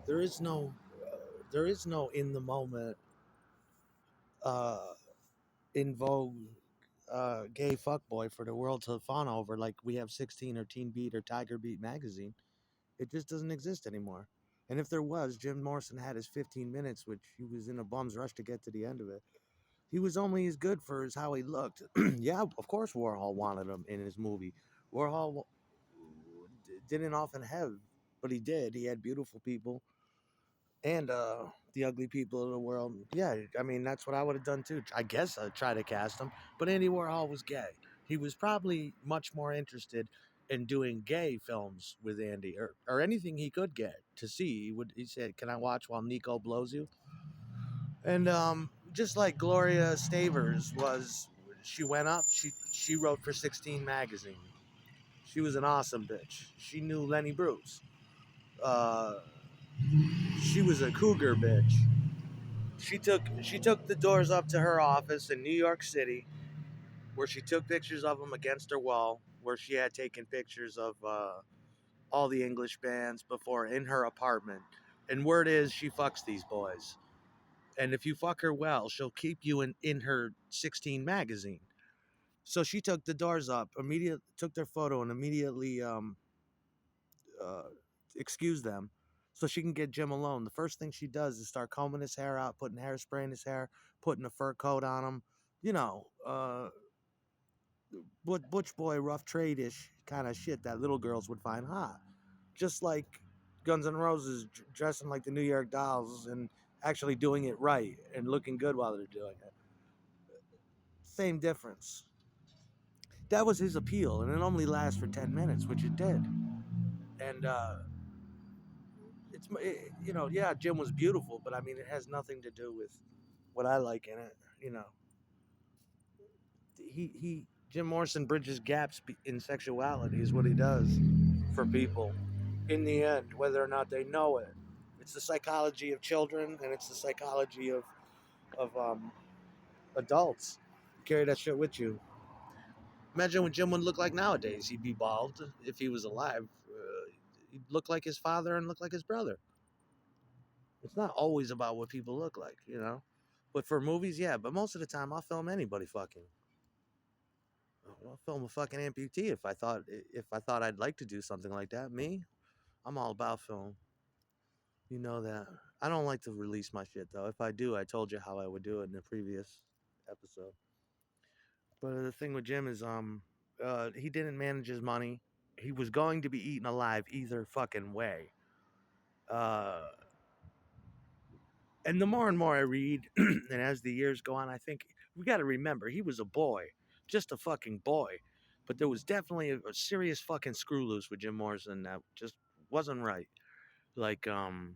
There is no, there is no in the moment, uh, in vogue, gay fuckboy for the world to fawn over like we have 16 or Teen Beat or Tiger Beat magazine. It just doesn't exist anymore. And if there was, Jim Morrison had his 15 minutes, which he was in a bum's rush to get to the end of it. He was only as good for as how he looked. Yeah, of course Warhol wanted him in his movie. Warhol didn't often have, but he did. He had beautiful people and the ugly people of the world. Yeah, I mean that's what I would have done too. I guess I'd try to cast him, but Andy Warhol was gay. He was probably much more interested in doing gay films with Andy or anything he could get to see. He said, "Can I watch while Nico blows you?" And just like Gloria Stavers was, she went up. She wrote for 16 magazine. She was an awesome bitch. She knew Lenny Bruce. Uh, she was a cougar bitch. She took the doors up to her office in New York City, where she took pictures of them against her wall, where she had taken pictures of all the English bands before in her apartment. And word is she fucks these boys. And if you fuck her well, she'll keep you in her 16 magazine. So she took the doors up, immediately took their photo, and immediately uh, excused them so she can get Jim alone. The first thing she does is start combing his hair out, putting hairspray in his hair, putting a fur coat on him. You know, butch boy, rough trade ish kind of shit that little girls would find hot. Just like Guns N' Roses dressing like the New York Dolls and actually doing it right and looking good while they're doing it. Same difference. That was his appeal, and it only lasts for 10 minutes, which it did. And yeah, Jim was beautiful, but I mean, it has nothing to do with what I like in it. Jim Morrison bridges gaps in sexuality, is what he does for people. In the end, whether or not they know it, it's the psychology of children, and it's the psychology of adults. Carry that shit with you. Imagine what Jim would look like nowadays. He'd be bald if he was alive. He'd look like his father and look like his brother. It's not always about what people look like. But for movies, yeah. But most of the time, I'll film anybody fucking. I'll film a fucking amputee if I thought I'd like to do something like that. Me, I'm all about film. You know that. I don't like to release my shit though. If I do, I told you how I would do it in the previous episode. But the thing with Jim is, he didn't manage his money. He was going to be eaten alive either fucking way. Uh, and the more and more I read, and as the years go on, I think we got to remember he was a boy, just a fucking boy. But there was definitely a serious fucking screw loose with Jim Morrison that just wasn't right. Like, and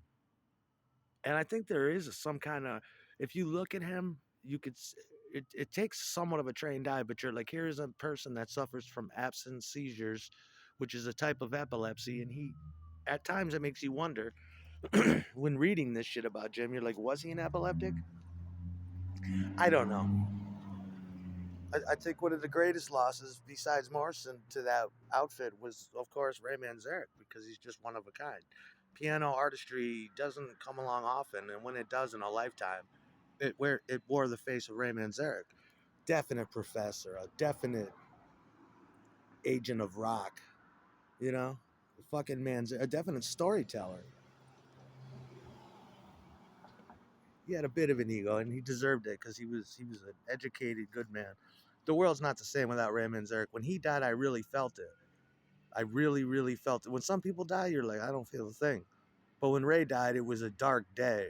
I think there is some kind of, if you look at him, it takes somewhat of a trained eye, but you're like, here's a person that suffers from absence seizures, which is a type of epilepsy, and at times it makes you wonder when reading this shit about Jim, you're like, was he an epileptic? I don't know. I think one of the greatest losses besides Morrison to that outfit was, of course, Ray Manzarek because he's just one of a kind. Piano artistry doesn't come along often, and when it does in a lifetime, it wore the face of Ray Manzarek. Definite professor, a definite agent of rock, you know, fucking man's a definite storyteller. He had a bit of an ego, and he deserved it because he was an educated, good man. The world's not the same without Ray Manzarek. When he died, I really felt it. I really, really felt it. When some people die, you're like, I don't feel a thing. But when Ray died, it was a dark day.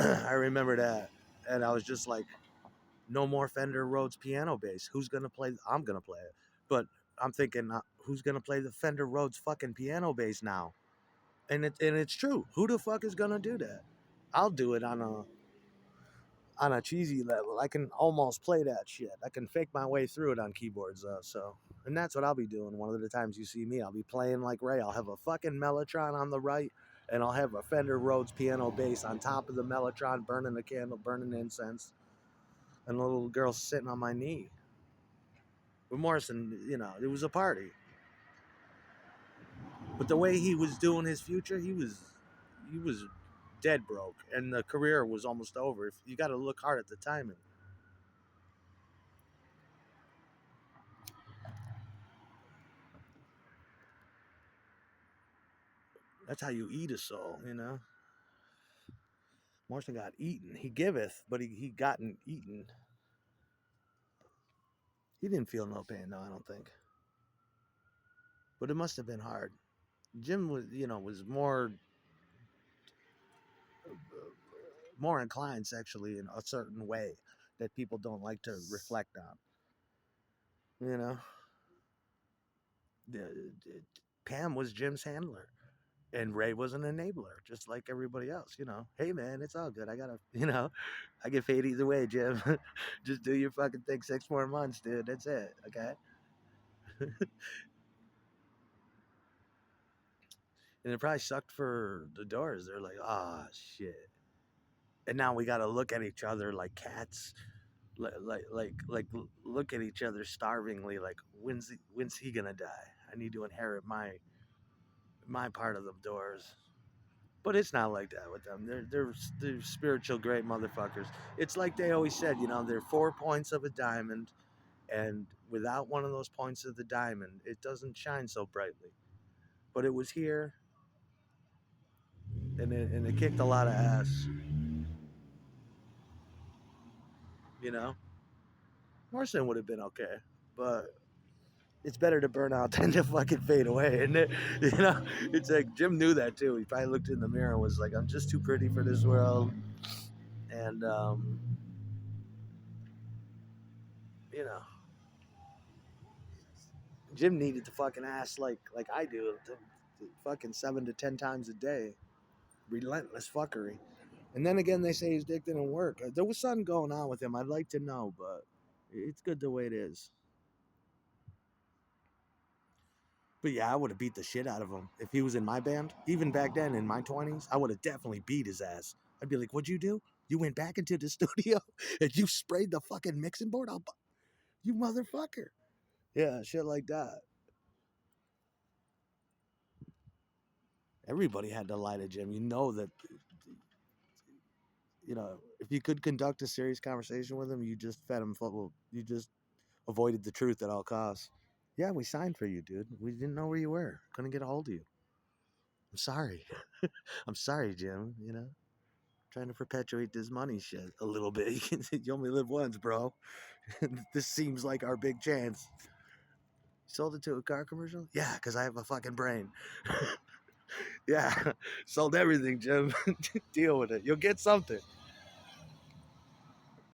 I remember that, and I was just like, no more Fender Rhodes piano bass. Who's gonna play? I'm gonna play it, but I'm thinking, who's gonna play the Fender Rhodes fucking piano bass now? And it's true. Who the fuck is gonna do that? I'll do it on a cheesy level. I can almost play that shit. I can fake my way through it on keyboards though. So, and that's what I'll be doing. One of the times you see me, I'll be playing like Ray. I'll have a fucking Mellotron on the right, and I'll have a Fender Rhodes piano bass on top of the Mellotron, burning the candle, burning incense, and a little girl sitting on my knee. But Morrison, it was a party. But the way he was doing his future, he was he was dead broke, and the career was almost over. You got to look hard at the timing. That's how you eat a soul, you know. Morrison got eaten. He giveth, but he gotten eaten. He didn't feel no pain, no, I don't think. But it must have been hard. Jim was, was more inclined sexually in a certain way that people don't like to reflect on. You know, the- Pam was Jim's handler, and Ray was an enabler, just like everybody else. Hey man, it's all good. I gotta, I get paid either way, Jim. Just do your fucking thing 6 more months, dude. That's it. Okay. And it probably sucked for the Doors. They're like, ah, shit. And now we got to look at each other like cats, like look at each other starvingly. Like, when's he gonna die? I need to inherit my part of the Doors. But it's not like that with them. They're spiritual great motherfuckers. It's like they always said, they're 4 points of a diamond, and without one of those points of the diamond, it doesn't shine so brightly. But it was here, and it kicked a lot of ass. You know, Morrison would have been okay, but it's better to burn out than to fucking fade away. And it's like Jim knew that too. He probably looked in the mirror and was like, "I'm just too pretty for this world," and you know, Jim needed to fucking ass like I do, fucking 7 to 10 times a day, relentless fuckery. And then again, they say his dick didn't work. There was something going on with him. I'd like to know, but it's good the way it is. But yeah, I would have beat the shit out of him if he was in my band. Even back then in my 20s, I would have definitely beat his ass. I'd be like, "What'd you do? You went back into the studio and you sprayed the fucking mixing board? You motherfucker." Yeah, shit like that. Everybody had to lie to Jim. You know that, if you could conduct a serious conversation with him, you just fed him full. You just avoided the truth at all costs. Yeah, we signed for you, dude. We didn't know where you were. Couldn't get a hold of you. I'm sorry. I'm sorry, Jim. Trying to perpetuate this money shit a little bit. You only live once, bro. This seems like our big chance. Sold it to a car commercial? Yeah, because I have a fucking brain. Yeah, sold everything, Jim. Deal with it. You'll get something.